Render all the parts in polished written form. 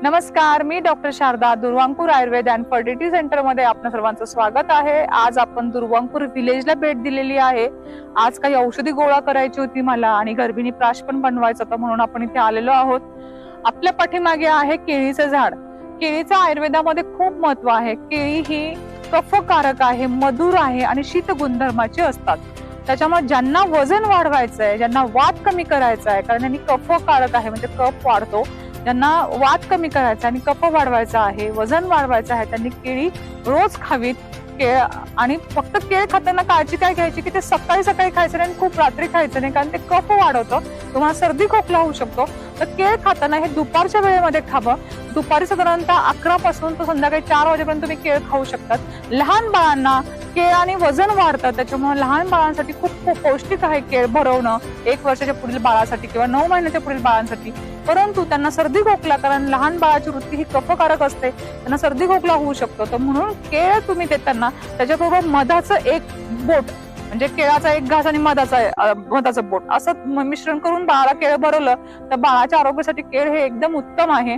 नमस्कार, मी doctor Sharada, Durvankur Ayurved and fertility centre मध्ये आपल्या सर्वांचं स्वागत आहे। आज आपण दुर्वांकूर विलेजला भेट दिलेली आहे। आज काही औषधी गोळा करायची होती मला आणि गर्भिणी प्राश पण बनवायचा होता, म्हणून आपण इथे आलेलो आहोत। आपल्या पाठीमागे आहे केळीचं झाड। केळीचं आयुर्वेदामध्ये खूप महत्व आहे। केळी ही कफकारक आहे, मधुर आहे आणि शीत गुणधर्माची असतात। त्याच्यामुळे ज्यांना वजन वाढवायचं आहे, ज्यांना वात कमी करायचा आहे, कारण यांनी कफकारक आहे म्हणजे कफ वाढतो, ज्यांना वात कमी करायचा आणि कफ वाढवायचा आहे, वजन वाढवायचं आहे, त्यांनी केळी रोज खावीत। केळ आणि फक्त केळ खाताना काळजी काय घ्यायची की ते सकाळी सकाळी खायचं नाही, खूप रात्री खायचं नाही, कारण ते कफ वाढवतं, तुम्हाला सर्दी खोकला होऊ शकतो। तर केळ खाताना हे दुपारच्या वेळेमध्ये खावं। दुपारी साधारणतः 11 पासून तर संध्याकाळी 4 वाजेपर्यंत तुम्ही केळ खाऊ शकतात। लहान बाळांना केळाने वजन वाढतं, त्याच्यामुळे लहान बाळांसाठी खूप पौष्टिक आहे केळ भरवणं, 1 वर्षाच्या पुढील बाळासाठी किंवा 9 महिन्याच्या पुढील बाळांसाठी। परंतु त्यांना सर्दी खोकला, कारण लहान बाळाची वृत्ती ही कफकारक असते, त्यांना सर्दी खोकला होऊ शकतो, तर म्हणून केळ तुम्ही देताना त्याच्याबरोबर मधाचं 1 बोट म्हणजे केळाचा 1 घास आणि मधाचं बोट असं मिश्रण करून बाळाला केळ भरवलं तर बाळाच्या आरोग्यासाठी केळ हे एकदम उत्तम आहे।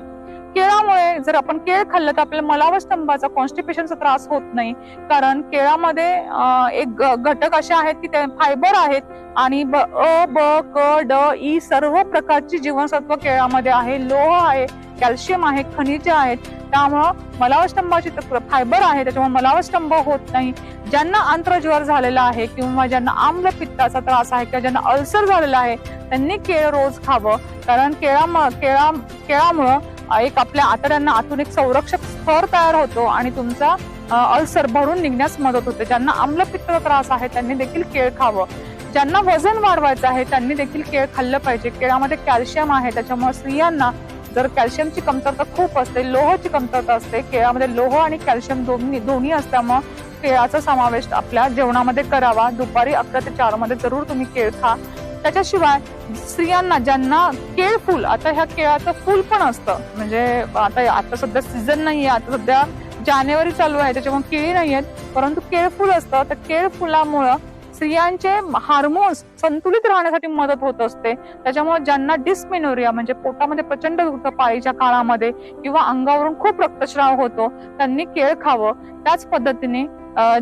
केळामुळे जर आपण केळ खाल्लं तर आपल्याला मलावस्तंभाचा कॉन्स्टिपेशनचा त्रास होत नाही, कारण केळामध्ये एक घटक असे आहेत की ते फायबर आहेत आणि अ, ब, क, ड, ई सर्व प्रकारची जीवनसत्व केळामध्ये आहे, लोह आहे, कॅल्शियम आहे, खनिजे आहेत, त्यामुळं मलावस्तंभाची फायबर आहे, त्याच्यामुळे मलावस्तंभ होत नाही। ज्यांना आंत्रज्वर झालेला आहे किंवा ज्यांना आम्ल पित्ताचा त्रास आहे किंवा ज्यांना अल्सर झालेला आहे त्यांनी केळ रोज खावं, कारण केळामुळं एक आपल्या आतड्यांना आतून एक संरक्षक स्तर तयार होतो आणि तुमचा अल्सर भरून निघण्यास मदत होते। ज्यांना आम्लपित्ताचा त्रास आहे त्यांनी देखील केळ खावं। ज्यांना वजन वाढवायचं आहे त्यांनी देखील केळ खाल्लं पाहिजे। केळामध्ये कॅल्शियम आहे, त्याच्यामुळे स्त्रियांना जर कॅल्शियमची कमतरता खूप असते, लोहाची कमतरता असते, केळामध्ये लोह आणि कॅल्शियम दोन्ही असल्यामुळे केळाचा समावेश आपल्या जेवणामध्ये करावा। दुपारी 11 ते 4 मध्ये जरूर तुम्ही केळ खा। त्याच्याशिवाय स्त्रियांना ज्यांना केळ फुल, आता ह्या केळाचं फुल पण असतं, म्हणजे आता सध्या सीझन नाहीये, आता सध्या जानेवारी चालू आहे त्याच्यामुळे केळी नाही आहेत, परंतु केळ फुल असतं, तर केळ फुलामुळं स्त्रियांचे हार्मोन्स संतुलित राहण्यासाठी मदत होत असते। त्याच्यामुळे ज्यांना डिस्मेनोरिया म्हणजे पोटामध्ये प्रचंड दुखतं पाळीच्या काळामध्ये किंवा अंगावरून खूप रक्तस्राव होतो त्यांनी केळ खावं। त्याच पद्धतीने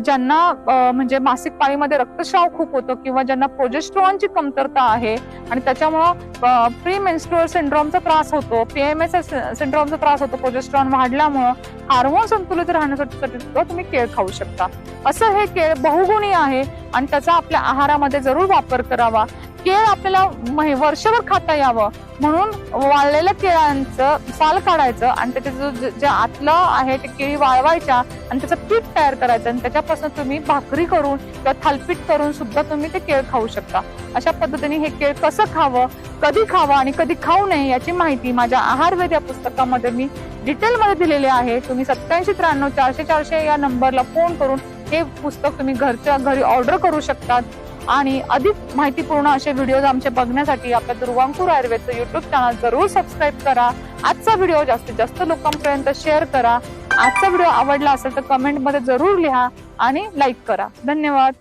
ज्यांना म्हणजे मासिक पाळीमध्ये रक्तस्राव खूप होतो किंवा ज्यांना प्रोजेस्टेरॉनची कमतरता आहे आणि त्याच्यामुळं प्री मेन्स्ट्रुअल सिंड्रोमचा त्रास होतो, PMS सिंड्रोमचा त्रास होतो, प्रोजेस्टेरॉन वाढल्यामुळं हार्मोन संतुलित राहण्यासाठी तुम्ही केळ खाऊ शकता। असं हे केळ बहुगुणी आहे आणि त्याचा आपल्या आहारामध्ये जरूर वापर करावा। केळ आपल्याला वर्षभर खाता यावं म्हणून वाळलेल्या केळांचं साल काढायचं आणि त्याचे जे आतलं आहे ते केळी वाळवायच्या आणि त्याचं पीठ तयार करायचं आणि त्याच्यापासून तुम्ही भाकरी करून किंवा थालपीठ करून सुद्धा तुम्ही ते केळ खाऊ शकता। अशा पद्धतीने हे केळ कसं खावं, कधी खावं आणि कधी खाऊ नये याची माहिती माझ्या आहारवेद या पुस्तकामध्ये मी डिटेलमध्ये दिलेली आहे। तुम्ही 8793 400 400 या नंबरला फोन करून हे पुस्तक तुम्ही घरच्या घरी ऑर्डर करू शकतात आणि अधिक माहितीपूर्ण असे व्हिडिओज आमचे बघण्यासाठी आपल्या दुर्वांकूर आयुर्वेदचं YouTube चॅनल जरूर सबस्क्राईब करा। आजचा व्हिडिओ जास्तीत जास्त लोकांपर्यंत शेअर करा। आजचा व्हिडिओ आवडला असेल तर कमेंटमध्ये जरूर लिहा आणि लाईक करा। धन्यवाद।